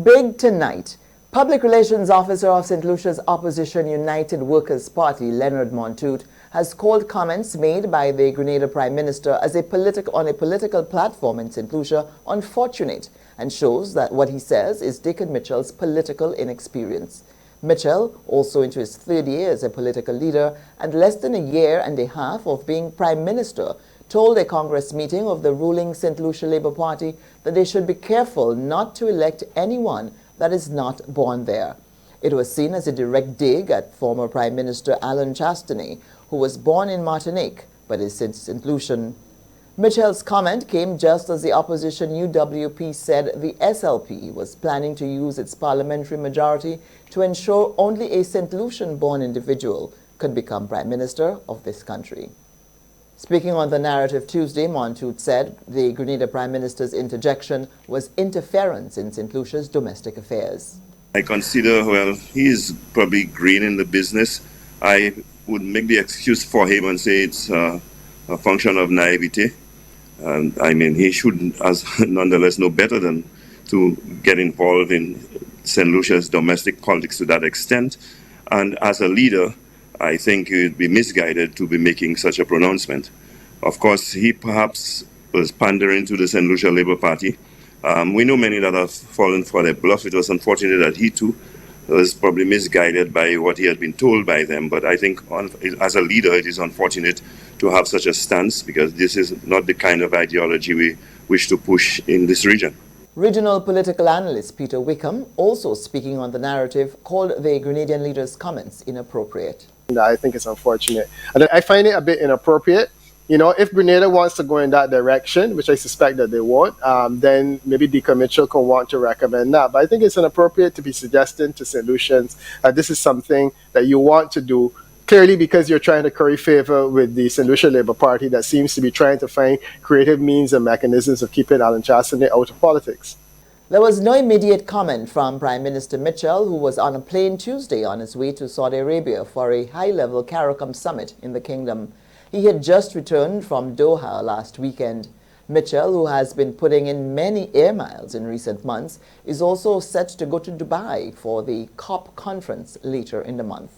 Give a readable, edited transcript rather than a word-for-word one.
Big tonight. Public Relations Officer of St Lucia's opposition United Workers' Party, Leonard Montoute, has called comments made by the Grenada Prime Minister as on a political platform in St Lucia unfortunate and shows that what he says is Dickon Mitchell's political inexperience. Mitchell, also into his third year as a political leader and less than a year and a half of being Prime Minister, told a Congress meeting of the ruling St Lucia Labour Party that they should be careful not to elect anyone that is not born there. It was seen as a direct dig at former Prime Minister Alan Chastany, who was born in Martinique but is St Lucian. Mitchell's comment came just as the opposition UWP said the SLP was planning to use its parliamentary majority to ensure only a St Lucian-born individual could become Prime Minister of this country. Speaking on the narrative Tuesday, Montoute said the Grenada Prime Minister's interjection was interference in St Lucia's domestic affairs. I consider, well, he is probably green in the business. I would make the excuse for him and say it's a function of naivety. And I mean, he should nonetheless know better than to get involved in St Lucia's domestic politics to that extent. And as a leader, I think it would be misguided to be making such a pronouncement. Of course, he perhaps was pandering to the St Lucia Labour Party. We know many that have fallen for their bluff. It was unfortunate that he too was probably misguided by what he had been told by them. But I think as a leader, it is unfortunate to have such a stance because this is not the kind of ideology we wish to push in this region. Regional political analyst Peter Wickham, also speaking on the narrative, called the Grenadian leader's comments inappropriate. I think it's unfortunate. And I find it a bit inappropriate. You know, if Grenada wants to go in that direction, which I suspect that they won't, then maybe Dickon Mitchell can want to recommend that. But I think it's inappropriate to be suggesting to St Lucians that this is something that you want to do, clearly because you're trying to curry favor with the St Lucia Labour Party that seems to be trying to find creative means and mechanisms of keeping Alan Chastany out of politics. There was no immediate comment from Prime Minister Mitchell, who was on a plane Tuesday on his way to Saudi Arabia for a high-level CARICOM summit in the kingdom. He had just returned from Doha last weekend. Mitchell, who has been putting in many air miles in recent months, is also set to go to Dubai for the COP conference later in the month.